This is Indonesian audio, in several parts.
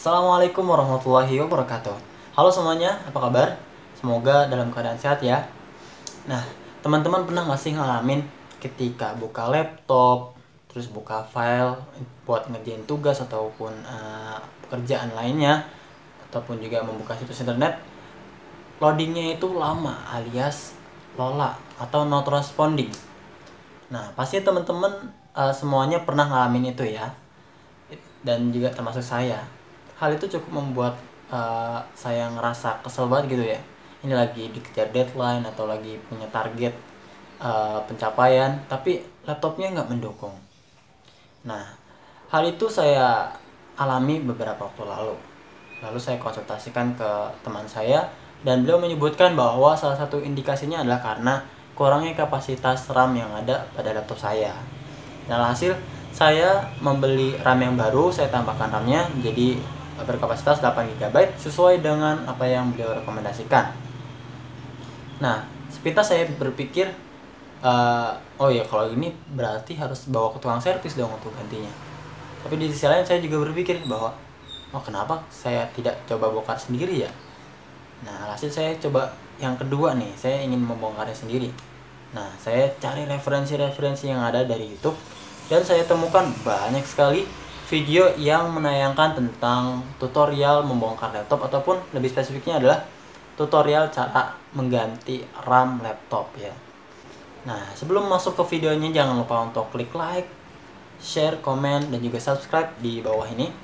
Assalamualaikum warahmatullahi wabarakatuh. Halo semuanya, apa kabar? Semoga dalam keadaan sehat ya. Nah, teman-teman pernah nggak sih ngalamin ketika buka laptop, terus buka file buat ngerjain tugas ataupun pekerjaan lainnya, ataupun juga membuka situs internet, loadingnya itu lama alias lola atau not responding. Nah, pasti teman-teman semuanya pernah ngalamin itu ya, dan juga termasuk saya. Hal itu cukup membuat saya ngerasa kesel banget gitu ya. Ini lagi dikejar deadline atau lagi punya target pencapaian, tapi laptopnya nggak mendukung. Nah, hal itu saya alami beberapa waktu lalu. Lalu saya konsultasikan ke teman saya dan beliau menyebutkan bahwa salah satu indikasinya adalah karena kurangnya kapasitas RAM yang ada pada laptop saya. Nah, hasil saya membeli RAM yang baru, saya tambahkan RAM-nya menjadi berkapasitas 8 GB sesuai dengan apa yang beliau rekomendasikan. Nah, sepintas saya berpikir, oh ya kalau ini berarti harus bawa ke tukang servis dong untuk gantinya. Tapi di sisi lain saya juga berpikir bahwa, oh kenapa saya tidak coba bongkar sendiri ya? Nah, hasil saya coba yang kedua nih, saya ingin membongkarnya sendiri. Nah, saya cari referensi-referensi yang ada dari YouTube dan saya temukan banyak sekali video yang menayangkan tentang tutorial membongkar laptop ataupun lebih spesifiknya adalah tutorial cara mengganti RAM laptop ya. Nah, sebelum masuk ke videonya jangan lupa untuk klik like, share, komen, dan juga subscribe di bawah ini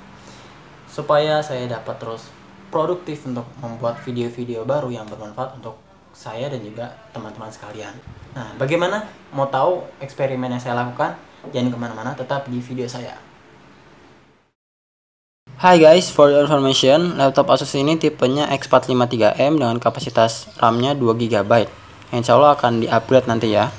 supaya saya dapat terus produktif untuk membuat video-video baru yang bermanfaat untuk saya dan juga teman-teman sekalian. Nah, bagaimana? Mau tahu eksperimen yang saya lakukan? Jangan kemana-mana, tetap di video saya. Hai guys, for your information, laptop Asus ini tipenya X453M dengan kapasitas RAM-nya 2 GB. Insya Allah akan di-upgrade nanti ya.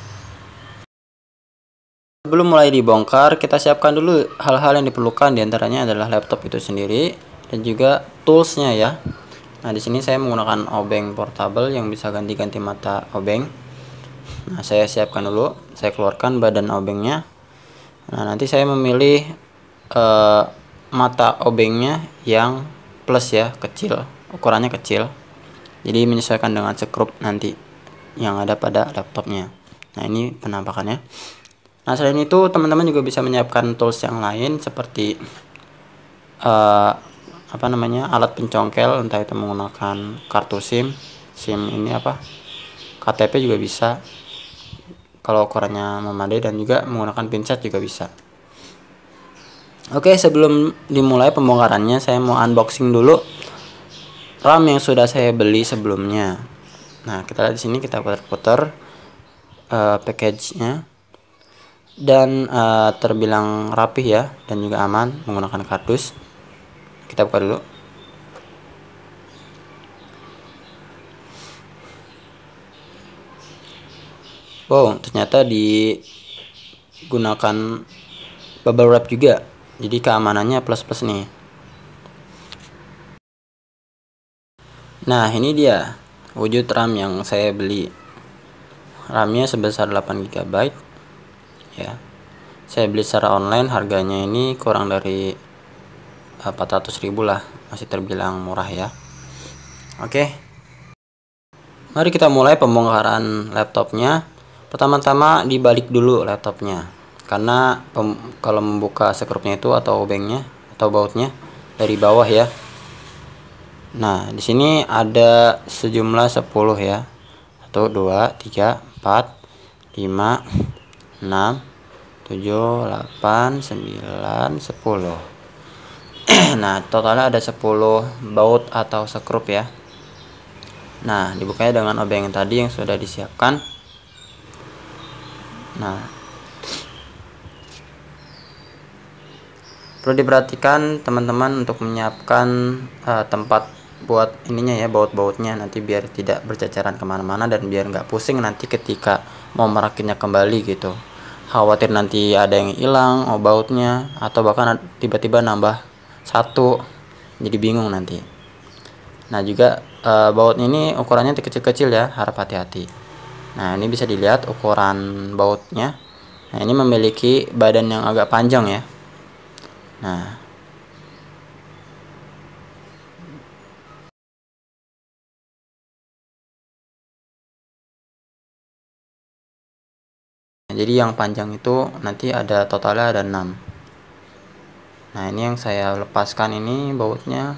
Sebelum mulai dibongkar, kita siapkan dulu hal-hal yang diperlukan. Diantaranya adalah laptop itu sendiri dan juga toolsnya ya. Nah, di sini saya menggunakan obeng portable yang bisa ganti-ganti mata obeng. Nah, saya siapkan dulu, saya keluarkan badan obengnya. Nah, nanti saya memilih mata obengnya yang plus ya, kecil, ukurannya kecil. Jadi menyesuaikan dengan sekrup nanti yang ada pada laptopnya. Nah, ini penampakannya. Nah, selain itu teman-teman juga bisa menyiapkan tools yang lain seperti alat pencongkel, entah itu menggunakan kartu SIM ini KTP juga bisa kalau ukurannya memadai, dan juga menggunakan pinset juga bisa. Oke, sebelum dimulai pembongkarannya saya mau unboxing dulu RAM yang sudah saya beli sebelumnya. Nah, kita lihat di sini, kita putar-putar package-nya dan terbilang rapih ya dan juga aman menggunakan kardus. Kita buka dulu. Wow, ternyata digunakan bubble wrap juga, jadi keamanannya plus nih. Nah, ini dia wujud RAM yang saya beli. RAM-nya sebesar 8 GB ya. Saya beli secara online, harganya ini kurang dari 400.000 lah, masih terbilang murah ya. Oke, mari kita mulai pembongkaran laptopnya. Pertama-tama dibalik dulu laptopnya, karena kalau membuka sekrupnya itu atau obengnya atau bautnya dari bawah ya. Nah, di sini ada sejumlah 10 ya. 1 2 3 4 5 6 7 8 9 10. Nah, totalnya ada 10 baut atau sekrup ya. Nah, dibukanya dengan obeng yang tadi yang sudah disiapkan. Nah, perlu diperhatikan teman-teman untuk menyiapkan tempat buat ininya ya, baut-bautnya, nanti biar tidak berceceran kemana-mana dan biar nggak pusing nanti ketika mau merakinnya kembali gitu. Khawatir nanti ada yang hilang bautnya atau bahkan tiba-tiba nambah satu, jadi bingung nanti. Nah, juga baut ini ukurannya kecil-kecil ya, harap hati-hati. Nah, ini bisa dilihat ukuran bautnya. Nah, ini memiliki badan yang agak panjang ya. Nah, Jadi yang panjang itu nanti ada totalnya ada 6. Nah ini yang saya lepaskan ini bautnya,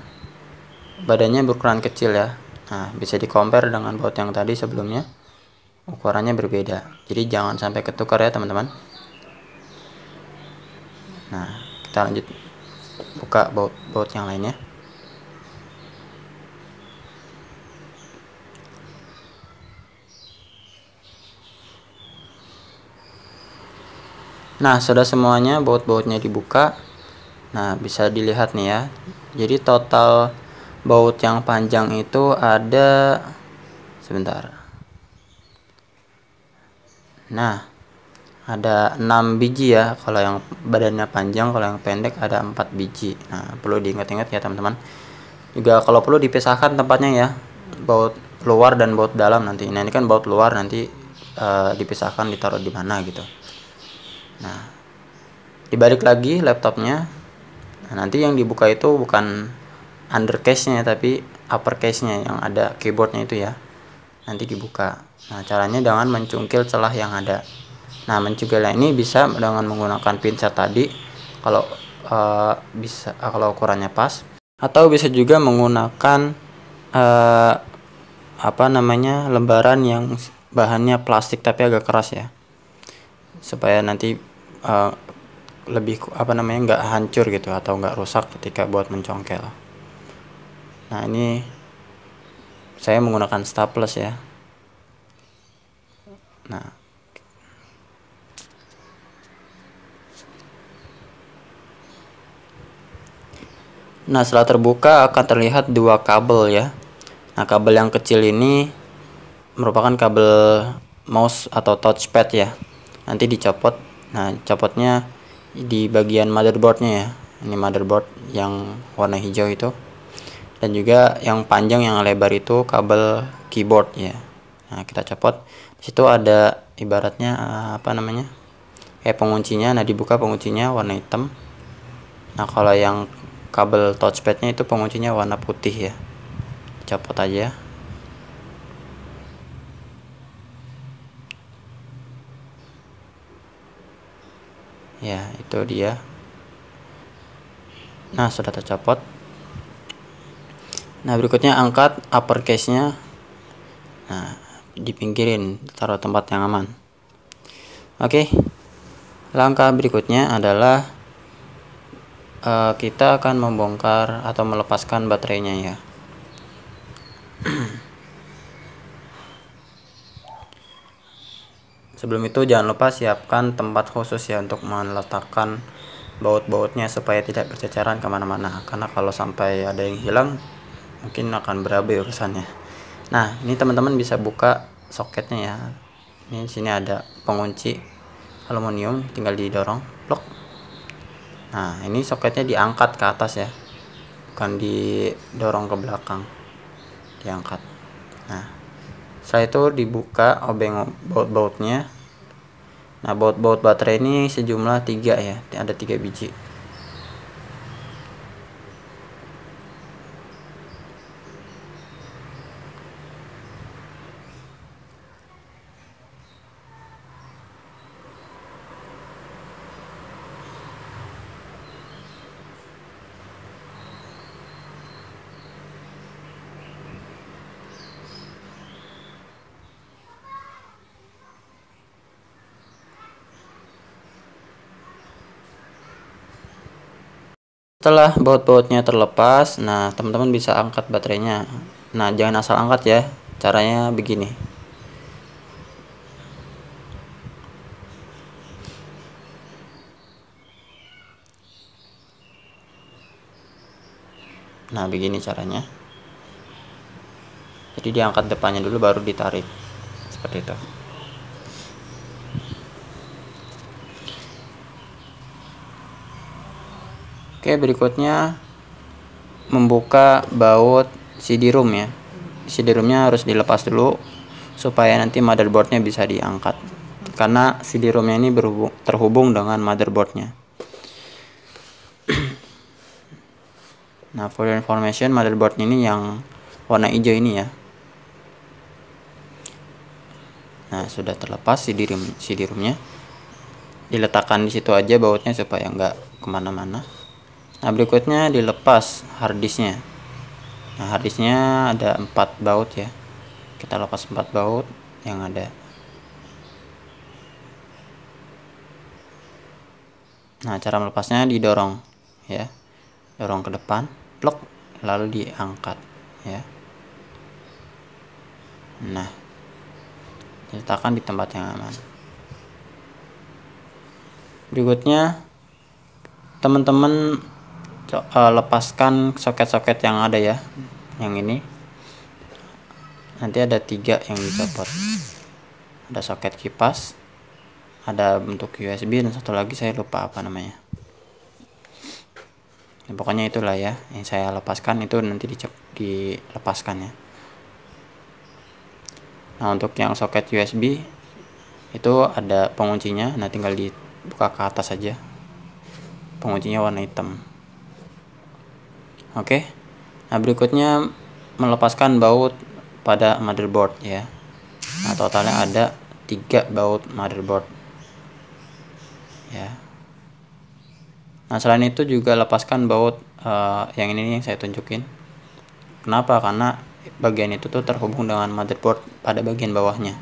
badannya berukuran kecil ya. Nah bisa di compare dengan baut yang tadi sebelumnya, ukurannya berbeda, jadi jangan sampai ketukar ya teman-teman. Nah kita lanjut buka baut yang lainnya. Nah sudah semuanya baut-bautnya dibuka. Nah bisa dilihat nih ya, jadi total baut yang panjang itu ada, sebentar, nah ada 6 biji ya kalau yang badannya panjang, kalau yang pendek ada 4 biji. Nah perlu diingat-ingat ya teman-teman, juga kalau perlu dipisahkan tempatnya ya, baut luar dan baut dalam nanti. Nah ini kan baut luar, nanti dipisahkan ditaruh di mana gitu. Nah dibalik lagi laptopnya. Nah, nanti yang dibuka itu bukan under case nya tapi upper case nya yang ada keyboardnya itu ya, nanti dibuka. Nah caranya dengan mencungkil celah yang ada. Nah mencungkilnya ini bisa dengan menggunakan pinset tadi kalau bisa kalau ukurannya pas, atau bisa juga menggunakan apa namanya, lembaran yang bahannya plastik tapi agak keras ya, supaya nanti lebih apa namanya, nggak hancur gitu atau nggak rusak ketika buat mencongkel. Nah ini saya menggunakan staples ya. Nah setelah terbuka akan terlihat dua kabel ya. Nah kabel yang kecil ini merupakan kabel mouse atau touchpad ya, nanti dicopot. Nah copotnya di bagian motherboardnya ya, ini motherboard yang warna hijau itu, dan juga yang panjang yang lebar itu kabel keyboard ya. Nah kita copot, disitu ada ibaratnya apa namanya, kayak penguncinya. Nah dibuka penguncinya warna hitam. Nah kalau yang kabel touchpadnya itu penguncinya warna putih ya, copot aja. Ya itu dia. Nah sudah tercopot. Nah berikutnya angkat upper case nya. Nah dipinggirin, taruh tempat yang aman. Oke, langkah berikutnya adalah kita akan membongkar atau melepaskan baterainya ya. Sebelum itu jangan lupa siapkan tempat khusus ya untuk meletakkan baut-bautnya supaya tidak berceceran kemana-mana, karena kalau sampai ada yang hilang mungkin akan berabe urusannya. Nah ini teman-teman bisa buka soketnya ya. Ini sini ada pengunci aluminium, tinggal didorong plok. Nah ini soketnya diangkat ke atas ya, bukan didorong ke belakang, diangkat. Nah setelah itu dibuka obeng baut-bautnya. Nah baut-baut baterai ini sejumlah 3 ya, ada 3 biji. Setelah baut-bautnya terlepas, nah teman-teman bisa angkat baterainya. Nah jangan asal angkat ya, caranya begini. Nah begini caranya. Jadi diangkat depannya dulu baru ditarik, seperti itu. Oke, berikutnya membuka baut CD-ROM ya. CD-ROM-nya harus dilepas dulu supaya nanti motherboardnya bisa diangkat, karena CD-ROM-nya ini terhubung dengan motherboardnya. Nah for your information, motherboard ini yang warna hijau ini ya. Nah sudah terlepas CD-ROM-nya. diletakkan di situ aja bautnya supaya nggak kemana-mana. Nah berikutnya dilepas harddisknya. Nah harddisknya ada 4 baut ya, kita lepas 4 baut yang ada. Nah cara melepasnya didorong ya, dorong ke depan, plok, lalu diangkat ya. Nah diletakkan di tempat yang aman. Berikutnya teman-teman lepaskan soket-soket yang ada ya, yang ini nanti ada 3 yang dicopot. Ada soket kipas, ada bentuk USB, dan satu lagi saya lupa apa namanya. Ya, pokoknya itulah ya yang saya lepaskan, itu nanti dilepaskan ya. Nah untuk yang soket USB itu ada penguncinya, nah tinggal dibuka ke atas saja, penguncinya warna hitam. Oke. Nah berikutnya melepaskan baut pada motherboard ya. Nah totalnya ada 3 baut motherboard ya. Nah selain itu juga lepaskan baut yang ini yang saya tunjukin. Kenapa? Karena bagian itu tuh terhubung dengan motherboard pada bagian bawahnya.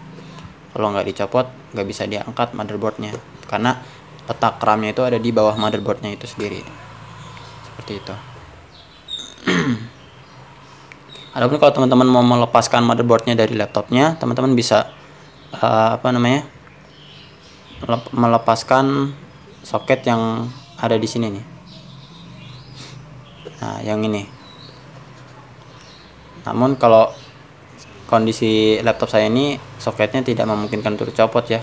Kalau nggak dicopot nggak bisa diangkat motherboardnya, karena letak RAM-nya itu ada di bawah motherboardnya itu sendiri. Seperti itu. Adapun kalau teman-teman mau melepaskan motherboardnya dari laptopnya, teman-teman bisa melepaskan soket yang ada di sini nih. Nah, yang ini. Namun kalau kondisi laptop saya ini soketnya tidak memungkinkan untuk dicopot ya,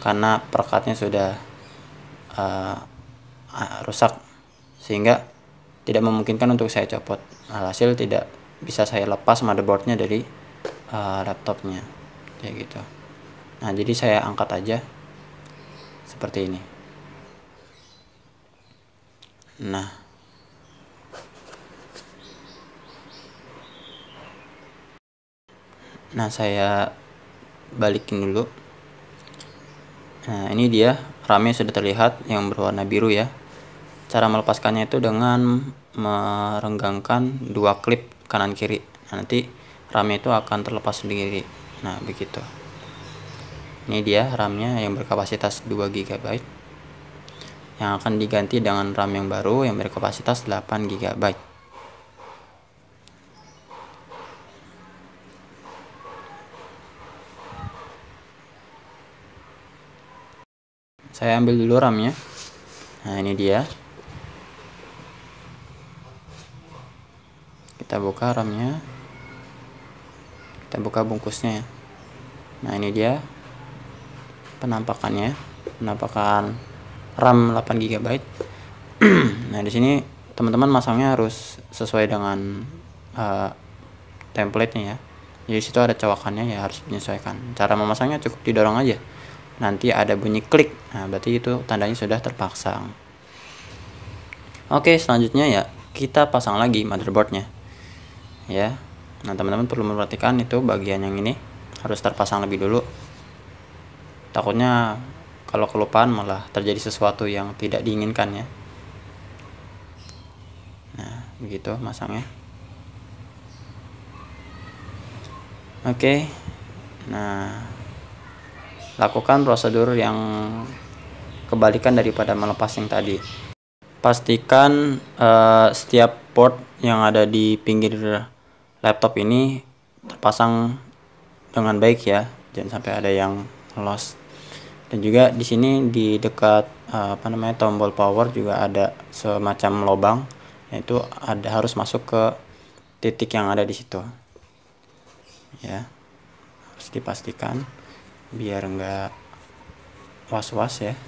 karena perekatnya sudah rusak, sehingga tidak memungkinkan untuk saya copot. Alhasil tidak bisa saya lepas motherboardnya dari laptopnya kayak gitu. Nah jadi saya angkat aja seperti ini. Nah saya balikin dulu. Nah ini dia RAM-nya sudah terlihat yang berwarna biru ya. Cara melepaskannya itu dengan merenggangkan 2 klip kanan kiri. Nah, nanti RAM-nya itu akan terlepas sendiri. Nah begitu. Ini dia RAM-nya yang berkapasitas 2 GB yang akan diganti dengan RAM yang baru yang berkapasitas 8 GB. Saya ambil dulu RAM-nya. Nah ini dia. Kita buka RAM-nya, kita buka bungkusnya ya. Nah ini dia penampakan RAM 8 GB. Nah di sini teman-teman masangnya harus sesuai dengan template-nya ya. Jadi situ ada colokannya ya, harus menyesuaikan. Cara memasangnya cukup didorong aja. Nanti ada bunyi klik. Nah berarti itu tandanya sudah terpasang. Oke, selanjutnya ya kita pasang lagi motherboardnya ya. Nah teman-teman perlu memperhatikan itu bagian yang ini harus terpasang lebih dulu, takutnya kalau kelupaan malah terjadi sesuatu yang tidak diinginkan ya. Nah begitu masangnya. Oke. Nah lakukan prosedur yang kebalikan daripada melepas yang tadi. Pastikan setiap port yang ada di pinggir laptop ini terpasang dengan baik ya, jangan sampai ada yang loss. Dan juga di sini di dekat tombol power juga ada semacam lubang, yaitu harus masuk ke titik yang ada di situ ya, harus dipastikan biar enggak was-was ya.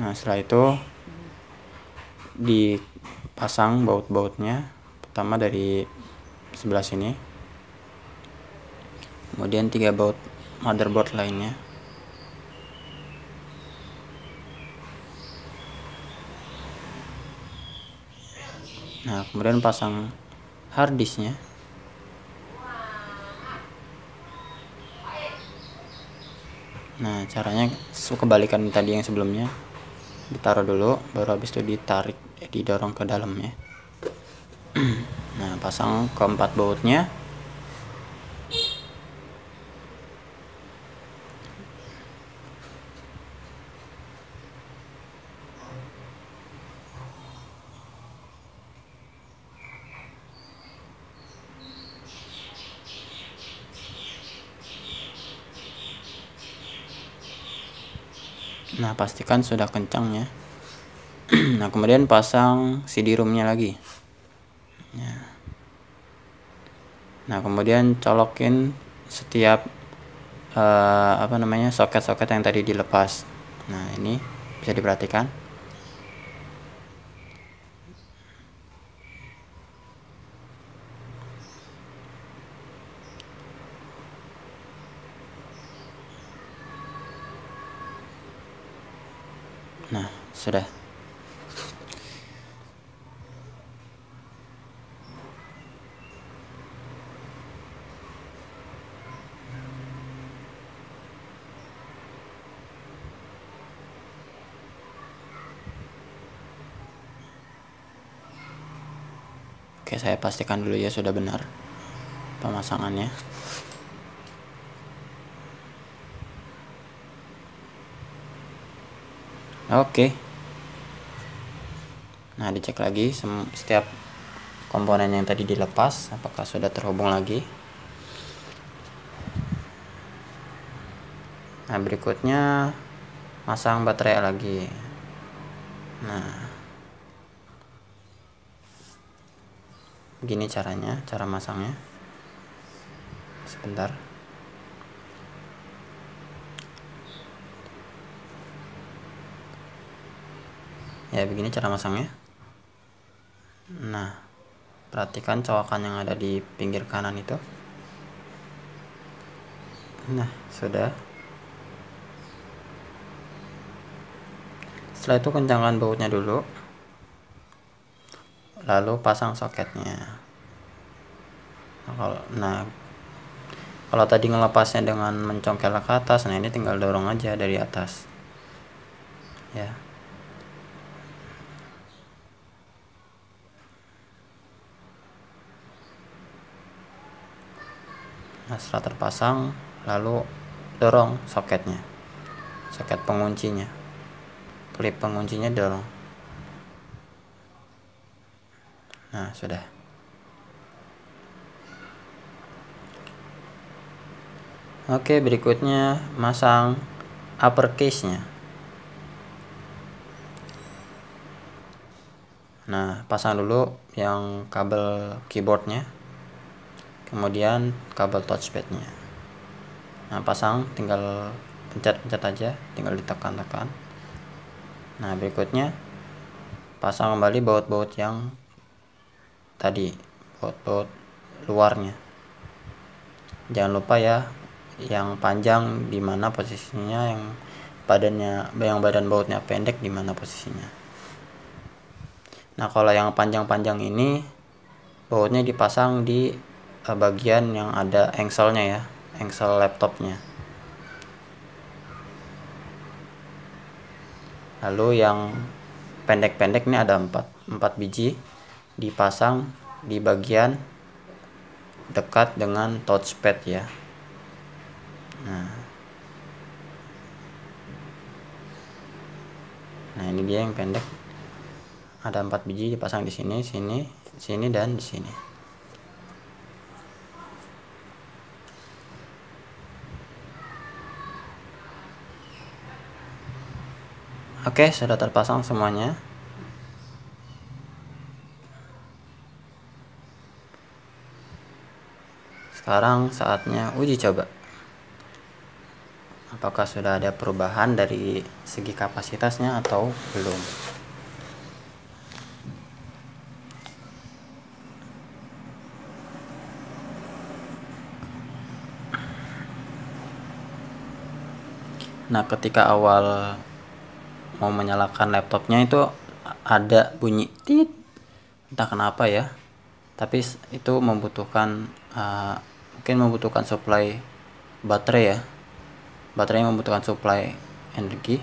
Nah setelah itu dipasang baut-bautnya, pertama dari sebelah sini, kemudian 3 baut motherboard lainnya. Nah kemudian pasang harddisknya. Nah, caranya kebalikan tadi yang sebelumnya. Ditaruh dulu, baru habis itu ditarik, didorong ke dalamnya. Nah, pasang keempat bautnya. Nah, pastikan sudah kencang ya. Nah, kemudian pasang CD roomnya lagi. Nah, kemudian colokin setiap soket-soket yang tadi dilepas. Nah, ini bisa diperhatikan. Nah, sudah. Oke, saya pastikan dulu ya sudah benar pemasangannya. Oke. Nah, dicek lagi setiap komponen yang tadi dilepas apakah sudah terhubung lagi. Nah, berikutnya masang baterai lagi. Nah, begini caranya, cara masangnya. Sebentar. Ya, begini cara masangnya. Nah, perhatikan colokan yang ada di pinggir kanan itu. Nah, sudah. Setelah itu kencangkan bautnya dulu. Lalu pasang soketnya. Nah, kalau tadi ngelepasnya dengan mencongkel ke atas, nah ini tinggal dorong aja dari atas. Ya. Nah, setelah terpasang, lalu dorong soketnya. Soket penguncinya. Klip penguncinya dorong. Nah, sudah. Oke, berikutnya masang upper case-nya. Nah, pasang dulu yang kabel keyboardnya, kemudian kabel touchpadnya. Nah, pasang, tinggal pencet-pencet aja, tinggal ditekan-tekan. Nah, berikutnya pasang kembali baut-baut yang tadi, baut-baut luarnya. Jangan lupa ya, yang panjang di mana posisinya, yang badan bautnya pendek di mana posisinya. Nah, kalau yang panjang-panjang ini bautnya dipasang di bagian yang ada engselnya ya, engsel laptopnya. Lalu yang pendek-pendek ini ada 4 biji dipasang di bagian dekat dengan touchpad ya. Nah, ini dia yang pendek. Ada 4 biji dipasang di sini, sini dan di sini. Oke, sudah terpasang semuanya. Sekarang saatnya uji coba. Apakah sudah ada perubahan dari segi kapasitasnya atau belum? Nah, ketika awal mau menyalakan laptopnya itu ada bunyi tit, entah kenapa ya, tapi itu membutuhkan mungkin membutuhkan supply baterai ya. baterai membutuhkan supply energi.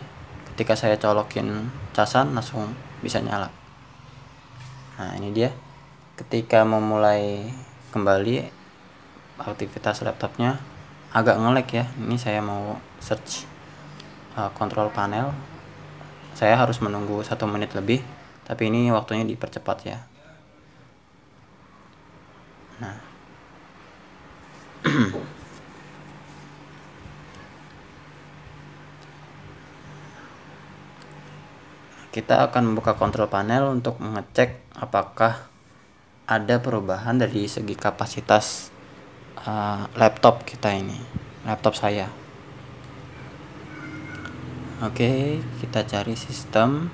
Ketika saya colokin casan langsung bisa nyala. Nah ini dia, ketika memulai kembali aktivitas laptopnya agak nge-lag ya. Ini saya mau search kontrol panel, saya harus menunggu 1 menit lebih, tapi ini waktunya dipercepat ya. Nah kita akan membuka kontrol panel untuk mengecek apakah ada perubahan dari segi kapasitas laptop kita ini, laptop saya. Oke, kita cari sistem.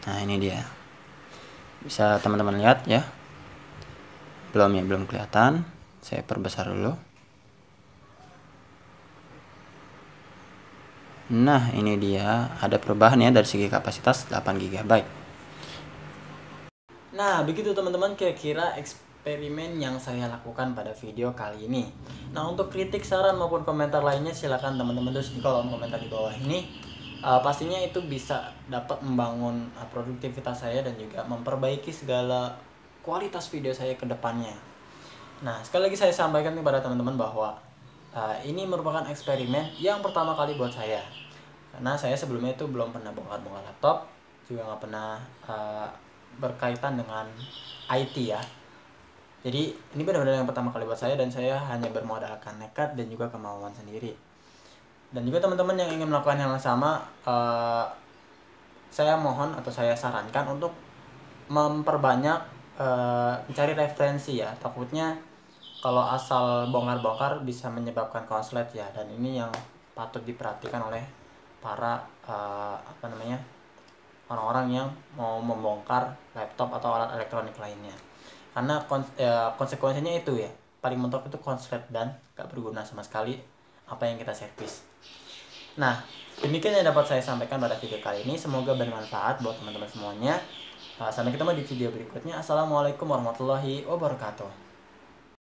Nah ini dia, bisa teman-teman lihat ya. Belum kelihatan, saya perbesar dulu. Nah ini dia, ada perubahan ya dari segi kapasitas 8 GB. Nah begitu teman-teman kira-kira eksperimen yang saya lakukan pada video kali ini. Nah untuk kritik, saran maupun komentar lainnya silakan teman-teman tulis di kolom komentar di bawah ini. Pastinya itu bisa dapat membangun produktivitas saya dan juga memperbaiki segala kualitas video saya ke depannya. Nah sekali lagi saya sampaikan kepada teman-teman bahwa ini merupakan eksperimen yang pertama kali buat saya, karena saya sebelumnya itu belum pernah bongkar-bongkar laptop, juga nggak pernah berkaitan dengan IT ya. Jadi ini benar-benar yang pertama kali buat saya, dan saya hanya bermodalkan nekat dan juga kemauan sendiri. Dan juga teman-teman yang ingin melakukan hal yang sama, saya mohon atau saya sarankan untuk memperbanyak mencari referensi ya. Takutnya kalau asal bongkar-bongkar bisa menyebabkan konslet ya, dan ini yang patut diperhatikan oleh para orang-orang yang mau membongkar laptop atau alat elektronik lainnya. Karena konsekuensinya itu ya, paling mentok itu konslet dan gak berguna sama sekali apa yang kita servis. Nah demikian yang dapat saya sampaikan pada video kali ini, semoga bermanfaat buat teman-teman semuanya. Sampai ketemu di video berikutnya. Assalamualaikum warahmatullahi wabarakatuh.